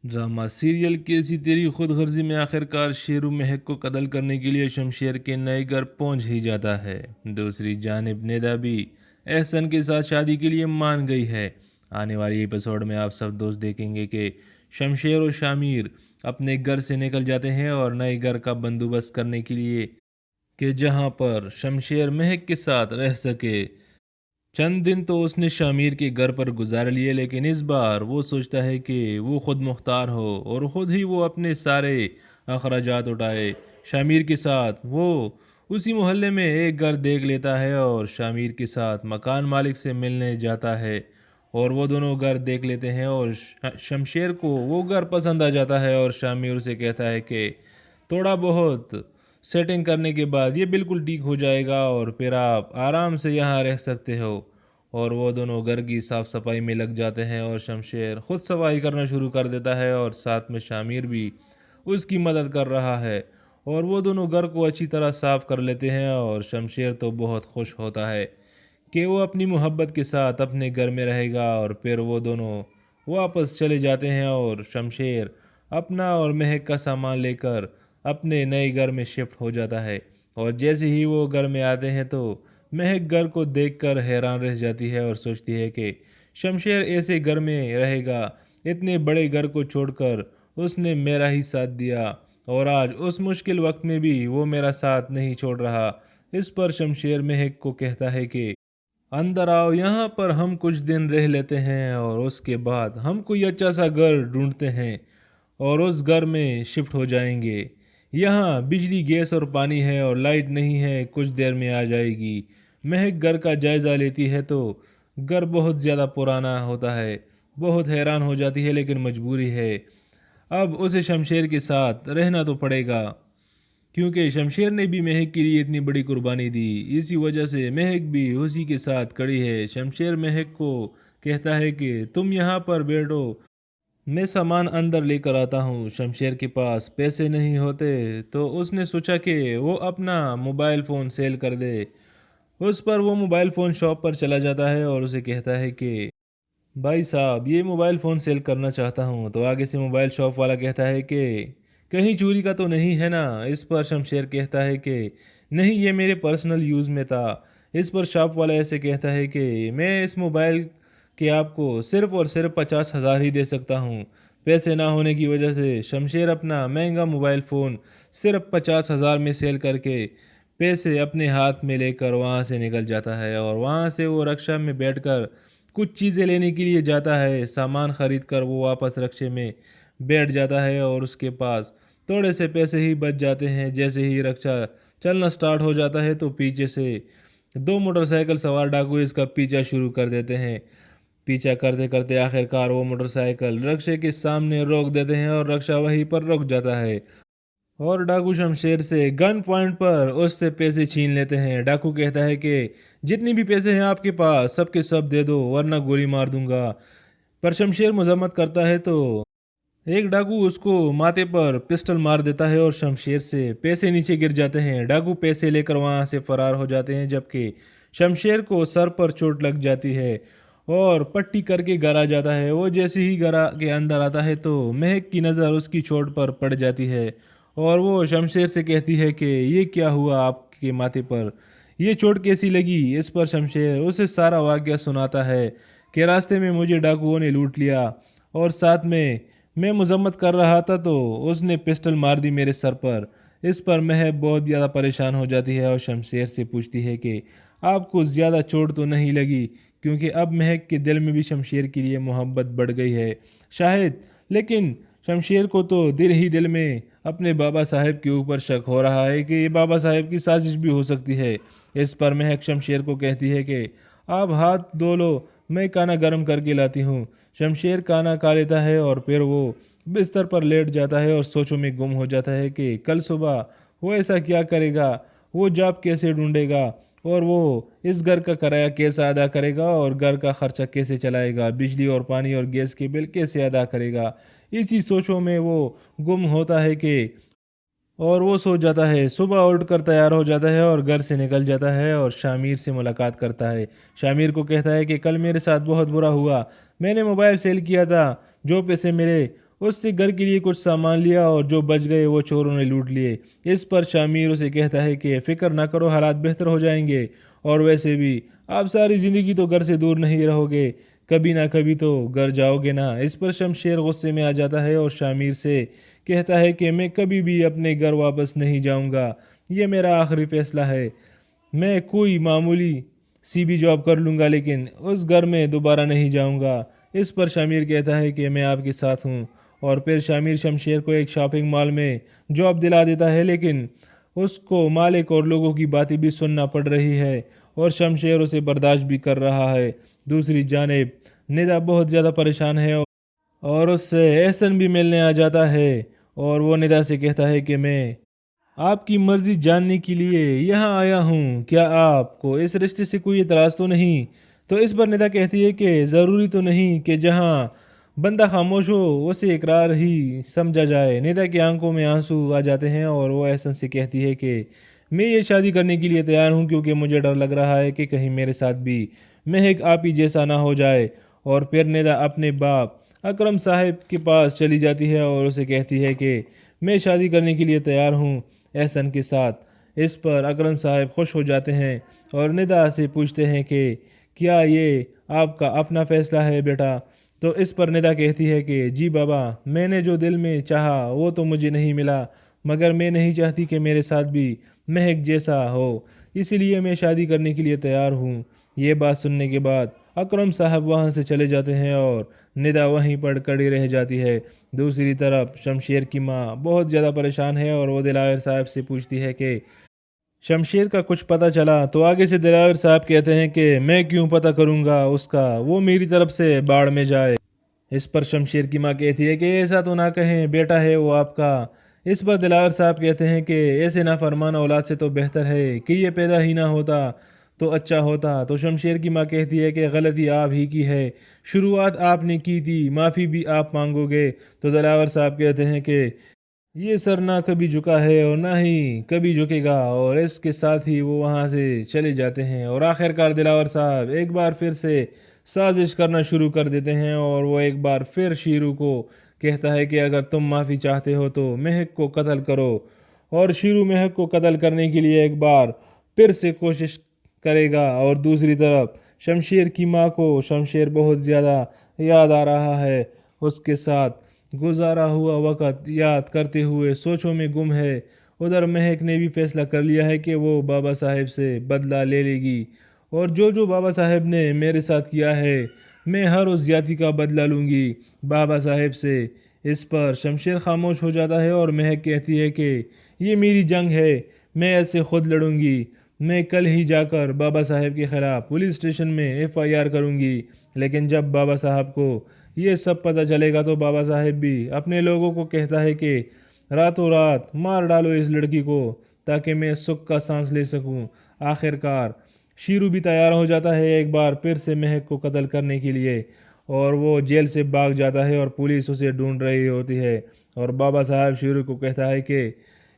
Drama serial کیسی تیری خود غرضی میں آخرکار شیرو مہک کو قتل کرنے کے لیے شمشیر کے نئے گھر پہنچ ہی جاتا ہے۔ دوسری جانب ندا بھی احسن کے ساتھ شادی کے لیے مان گئی ہے۔ آنے والی ایپیسوڈ میں آپ سب دوست دیکھیں گے کہ شمشیر اور شامیر اپنے گھر سے نکل جاتے ہیں اور نئے گھر کا بندوبست کرنے کے لیے کہ جہاں پر شمشیر مہک کے ساتھ رہ سکے۔ چند دن تو اس نے شامیر کے گھر پر گزار لیے، لیکن اس بار وہ سوچتا ہے کہ وہ خود مختار ہو اور خود ہی وہ اپنے سارے اخراجات اٹھائے۔ شامیر کے ساتھ وہ اسی محلے میں ایک گھر دیکھ لیتا ہے اور شامیر کے ساتھ مکان مالک سے ملنے جاتا ہے اور وہ دونوں گھر دیکھ لیتے ہیں اور شمشیر کو وہ گھر پسند آ جاتا ہے اور شامیر اسے کہتا ہے کہ تھوڑا بہت سیٹنگ کرنے کے بعد یہ بالکل ٹھیک ہو جائے گا اور پھر آپ آرام سے یہاں رہ سکتے ہو۔ اور وہ دونوں گھر کی صاف صفائی میں لگ جاتے ہیں اور شمشیر خود صفائی کرنا شروع کر دیتا ہے اور ساتھ میں شامیر بھی اس کی مدد کر رہا ہے اور وہ دونوں گھر کو اچھی طرح صاف کر لیتے ہیں اور شمشیر تو بہت خوش ہوتا ہے کہ وہ اپنی محبت کے ساتھ اپنے گھر میں رہے گا اور پھر وہ دونوں واپس چلے جاتے ہیں اور شمشیر اپنا اور مہک کا سامان لے کر اپنے نئے گھر میں شفٹ ہو جاتا ہے۔ اور جیسے ہی وہ گھر میں آتے ہیں تو مہک گھر کو دیکھ کر حیران رہ جاتی ہے اور سوچتی ہے کہ شمشیر ایسے گھر میں رہے گا، اتنے بڑے گھر کو چھوڑ کر اس نے میرا ہی ساتھ دیا اور آج اس مشکل وقت میں بھی وہ میرا ساتھ نہیں چھوڑ رہا۔ اس پر شمشیر مہک کو کہتا ہے کہ اندر آؤ، یہاں پر ہم کچھ دن رہ لیتے ہیں اور اس کے بعد ہم کوئی اچھا سا گھر ڈھونڈتے ہیں اور اس گھر میں شفٹ ہو جائیں گے۔ یہاں بجلی گیس اور پانی ہے اور لائٹ نہیں ہے، کچھ دیر میں آ جائے گی۔ مہک گھر کا جائزہ لیتی ہے تو گھر بہت زیادہ پرانا ہوتا ہے، بہت حیران ہو جاتی ہے لیکن مجبوری ہے، اب اسے شمشیر کے ساتھ رہنا تو پڑے گا کیونکہ شمشیر نے بھی مہک کے لیے اتنی بڑی قربانی دی، اسی وجہ سے مہک بھی اسی کے ساتھ کڑی ہے۔ شمشیر مہک کو کہتا ہے کہ تم یہاں پر بیٹھو، میں سامان اندر لے کر آتا ہوں۔ شمشیر کے پاس پیسے نہیں ہوتے تو اس نے سوچا کہ وہ اپنا موبائل فون سیل کر دے۔ اس پر وہ موبائل فون شاپ پر چلا جاتا ہے اور اسے کہتا ہے کہ بھائی صاحب یہ موبائل فون سیل کرنا چاہتا ہوں، تو آگے سے موبائل شاپ والا کہتا ہے کہ کہیں چوری کا تو نہیں ہے نا؟ اس پر شمشیر کہتا ہے کہ نہیں، یہ میرے پرسنل یوز میں تھا۔ اس پر شاپ والا ایسے کہتا ہے کہ میں اس موبائل کہ آپ کو صرف اور صرف 50,000 ہی دے سکتا ہوں۔ پیسے نہ ہونے کی وجہ سے شمشیر اپنا مہنگا موبائل فون صرف 50,000 میں سیل کر کے پیسے اپنے ہاتھ میں لے کر وہاں سے نکل جاتا ہے اور وہاں سے وہ رکشہ میں بیٹھ کر کچھ چیزیں لینے کے لیے جاتا ہے۔ سامان خرید کر وہ واپس رکشے میں بیٹھ جاتا ہے اور اس کے پاس تھوڑے سے پیسے ہی بچ جاتے ہیں۔ جیسے ہی رکشہ چلنا سٹارٹ ہو جاتا ہے تو پیچھے سے دو موٹر سائیکل سوار ڈاکو اس کا پیچھا شروع کر دیتے ہیں۔ پیچھا کرتے کرتے آخرکار وہ موٹر سائیکل رکشے کے سامنے روک دیتے ہیں اور رکشہ وہیں پر رک جاتا ہے اور ڈاکو شمشیر سے گن پوائنٹ پر اس سے پیسے چھین لیتے ہیں۔ ڈاکو کہتا ہے کہ جتنی بھی پیسے ہیں آپ کے پاس سب کے سب دے دو ورنہ گولی مار دوں گا۔ پر شمشیر مذمت کرتا ہے تو ایک ڈاکو اس کو ماتھے پر پسٹل مار دیتا ہے اور شمشیر سے پیسے نیچے گر جاتے ہیں۔ ڈاکو پیسے لے کر وہاں سے فرار ہو جاتے ہیں جبکہ شمشیر کو سر پر چوٹ لگ جاتی ہے اور پٹی کر کے گھر آ جاتا ہے۔ وہ جیسے ہی گھر کے اندر آتا ہے تو مہک کی نظر اس کی چوٹ پر پڑ جاتی ہے اور وہ شمشیر سے کہتی ہے کہ یہ کیا ہوا آپ کے ماتھے پر، یہ چوٹ کیسی لگی؟ اس پر شمشیر اسے سارا واقعہ سناتا ہے کہ راستے میں مجھے ڈاکوؤں نے لوٹ لیا اور ساتھ میں مذمت کر رہا تھا تو اس نے پسٹل مار دی میرے سر پر۔ اس پر مہک بہت زیادہ پریشان ہو جاتی ہے اور شمشیر سے پوچھتی ہے کہ آپ کو زیادہ چوٹ تو نہیں لگی، کیونکہ اب مہک کے دل میں بھی شمشیر کے لیے محبت بڑھ گئی ہے شاید، لیکن شمشیر کو تو دل ہی دل میں اپنے بابا صاحب کے اوپر شک ہو رہا ہے کہ یہ بابا صاحب کی سازش بھی ہو سکتی ہے۔ اس پر مہک شمشیر کو کہتی ہے کہ آپ ہاتھ دھو لو، میں کھانا گرم کر کے لاتی ہوں۔ شمشیر کھانا کھا لیتا ہے اور پھر وہ بستر پر لیٹ جاتا ہے اور سوچوں میں گم ہو جاتا ہے کہ کل صبح وہ ایسا کیا کرے گا، وہ جاب کیسے ڈھونڈے گا اور وہ اس گھر کا کرایہ کیسا ادا کرے گا اور گھر کا خرچہ کیسے چلائے گا، بجلی اور پانی اور گیس کے بل کیسے ادا کرے گا۔ اسی سوچوں میں وہ گم ہوتا ہے کہ اور وہ سو جاتا ہے۔ صبح اٹھ کر تیار ہو جاتا ہے اور گھر سے نکل جاتا ہے اور شامیر سے ملاقات کرتا ہے۔ شامیر کو کہتا ہے کہ کل میرے ساتھ بہت برا ہوا، میں نے موبائل سیل کیا تھا، جو پیسے ملے اس سے گھر کے لیے کچھ سامان لیا اور جو بچ گئے وہ چوروں نے لوٹ لیے۔ اس پر شامیر اسے کہتا ہے کہ فکر نہ کرو، حالات بہتر ہو جائیں گے، اور ویسے بھی آپ ساری زندگی تو گھر سے دور نہیں رہو گے، کبھی نہ کبھی تو گھر جاؤ گے نا۔ اس پر شمشیر غصے میں آ جاتا ہے اور شامیر سے کہتا ہے کہ میں کبھی بھی اپنے گھر واپس نہیں جاؤں گا، یہ میرا آخری فیصلہ ہے، میں کوئی معمولی سی بھی جاب کر لوں گا لیکن اس گھر میں دوبارہ نہیں جاؤں گا۔ اس پر شامیر کہتا ہے کہ میں آپ کے ساتھ ہوں، اور پھر شامیر شمشیر کو ایک شاپنگ مال میں جاب دلا دیتا ہے، لیکن اس کو مالک اور لوگوں کی باتیں بھی سننا پڑ رہی ہے اور شمشیر اسے برداشت بھی کر رہا ہے۔ دوسری جانب ندا بہت زیادہ پریشان ہے اور اس سے احسن بھی ملنے آ جاتا ہے، اور وہ ندا سے کہتا ہے کہ میں آپ کی مرضی جاننے کے لیے یہاں آیا ہوں، کیا آپ کو اس رشتے سے کوئی اعتراض تو نہیں؟ تو اس پر ندا کہتی ہے کہ ضروری تو نہیں کہ جہاں بندہ خاموش ہو اسے اقرار ہی سمجھا جائے۔ ندا کی آنکھوں میں آنسو آ جاتے ہیں اور وہ احسن سے کہتی ہے کہ میں یہ شادی کرنے کے لیے تیار ہوں، کیونکہ مجھے ڈر لگ رہا ہے کہ کہیں میرے ساتھ بھی مہک آپ ہی جیسا نہ ہو جائے۔ اور پھر ندا اپنے باپ اکرم صاحب کے پاس چلی جاتی ہے اور اسے کہتی ہے کہ میں شادی کرنے کے لیے تیار ہوں احسن کے ساتھ۔ اس پر اکرم صاحب خوش ہو جاتے ہیں اور ندا سے پوچھتے ہیں کہ کیا یہ آپ کا اپنا فیصلہ ہے بیٹا؟ تو اس پر ندا کہتی ہے کہ جی بابا، میں نے جو دل میں چاہا وہ تو مجھے نہیں ملا، مگر میں نہیں چاہتی کہ میرے ساتھ بھی مہک جیسا ہو، اسی لیے میں شادی کرنے کے لیے تیار ہوں۔ یہ بات سننے کے بعد اکرم صاحب وہاں سے چلے جاتے ہیں اور ندا وہیں پر کڑی رہ جاتی ہے۔ دوسری طرف شمشیر کی ماں بہت زیادہ پریشان ہے اور وہ دلاور صاحب سے پوچھتی ہے کہ شمشیر کا کچھ پتہ چلا؟ تو آگے سے دلاور صاحب کہتے ہیں کہ میں کیوں پتہ کروں گا اس کا، وہ میری طرف سے باڑ میں جائے۔ اس پر شمشیر کی ماں کہتی ہے کہ ایسا تو نہ کہیں، بیٹا ہے وہ آپ کا۔ اس پر دلاور صاحب کہتے ہیں کہ ایسے نافرمان اولاد سے تو بہتر ہے کہ یہ پیدا ہی نہ ہوتا تو اچھا ہوتا۔ تو شمشیر کی ماں کہتی ہے کہ غلطی آپ ہی کی ہے، شروعات آپ نے کی تھی، معافی بھی آپ مانگو گے۔ تو دلاور صاحب کہتے ہیں کہ یہ سر نہ کبھی جھکا ہے اور نہ ہی کبھی جھکے گا، اور اس کے ساتھ ہی وہ وہاں سے چلے جاتے ہیں۔ اور آخر کار دلاور صاحب ایک بار پھر سے سازش کرنا شروع کر دیتے ہیں اور وہ ایک بار پھر شیرو کو کہتا ہے کہ اگر تم معافی چاہتے ہو تو مہک کو قتل کرو، اور شیرو مہک کو قتل کرنے کے لیے ایک بار پھر سے کوشش کرے گا۔ اور دوسری طرف شمشیر کی ماں کو شمشیر بہت زیادہ یاد آ رہا ہے، اس کے ساتھ گزارا ہوا وقت یاد کرتے ہوئے سوچوں میں گم ہے۔ ادھر مہک نے بھی فیصلہ کر لیا ہے کہ وہ بابا صاحب سے بدلہ لے لے گی، اور جو بابا صاحب نے میرے ساتھ کیا ہے میں ہر اس زیادتی کا بدلہ لوں گی بابا صاحب سے۔ اس پر شمشیر خاموش ہو جاتا ہے اور مہک کہتی ہے کہ یہ میری جنگ ہے، میں ایسے خود لڑوں گی، میں کل ہی جا کر بابا صاحب کے خلاف پولیس اسٹیشن میں FIR کروں گی۔ لیکن جب بابا صاحب کو یہ سب پتہ چلے گا تو بابا صاحب بھی اپنے لوگوں کو کہتا ہے کہ راتوں رات مار ڈالو اس لڑکی کو تاکہ میں سکھ کا سانس لے سکوں۔ آخر کار شیرو بھی تیار ہو جاتا ہے ایک بار پھر سے مہک کو قتل کرنے کے لیے، اور وہ جیل سے بھاگ جاتا ہے اور پولیس اسے ڈھونڈ رہی ہوتی ہے، اور بابا صاحب شیرو کو کہتا ہے کہ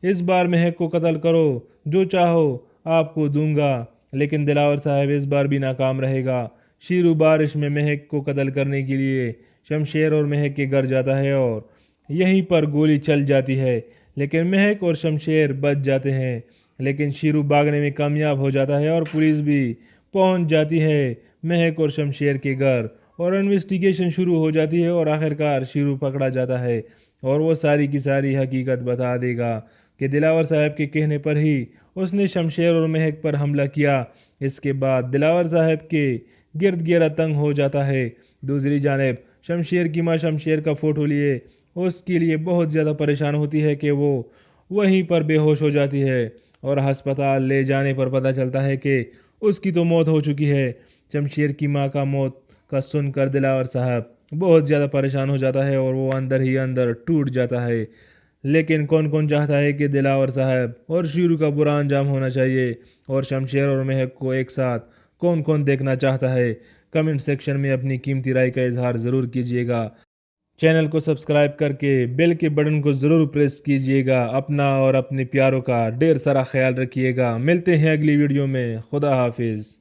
اس بار مہک کو قتل کرو، جو چاہو آپ کو دوں گا۔ لیکن دلاور صاحب اس بار بھی ناکام رہے گا۔ شیرو بارش میں مہک کو قتل کرنے کے لیے شمشیر اور مہک کے گھر جاتا ہے اور یہیں پر گولی چل جاتی ہے، لیکن مہک اور شمشیر بچ جاتے ہیں۔ لیکن شیرو بھاگنے میں کامیاب ہو جاتا ہے اور پولیس بھی پہنچ جاتی ہے مہک اور شمشیر کے گھر، اور انویسٹیگیشن شروع ہو جاتی ہے، اور آخر کار شیرو پکڑا جاتا ہے اور وہ ساری کی ساری حقیقت بتا دے گا کہ دلاور صاحب کے کہنے پر ہی اس نے شمشیر اور مہک پر حملہ کیا۔ اس کے بعد دلاور صاحب کے گرد گھیرا تنگ ہو جاتا ہے۔ دوسری جانب شمشیر کی ماں شمشیر کا فوٹو لیے اس کے لیے بہت زیادہ پریشان ہوتی ہے کہ وہ وہیں پر بے ہوش ہو جاتی ہے، اور ہسپتال لے جانے پر پتہ چلتا ہے کہ اس کی تو موت ہو چکی ہے۔ شمشیر کی ماں کا موت کا سن کر دلاور صاحب بہت زیادہ پریشان ہو جاتا ہے اور وہ اندر ہی اندر ٹوٹ جاتا ہے۔ لیکن کون چاہتا ہے کہ دلاور صاحب اور شیرو کا برا انجام ہونا چاہیے، اور شمشیر اور مہک کو ایک ساتھ کون دیکھنا چاہتا ہے؟ کمنٹ سیکشن میں اپنی قیمتی رائے کا اظہار ضرور کیجیے گا۔ چینل کو سبسکرائب کر کے بیل کے بٹن کو ضرور پریس کیجیے گا۔ اپنا اور اپنے پیاروں کا ڈھیر سارا خیال رکھیے گا۔ ملتے ہیں اگلی ویڈیو میں۔ خدا حافظ۔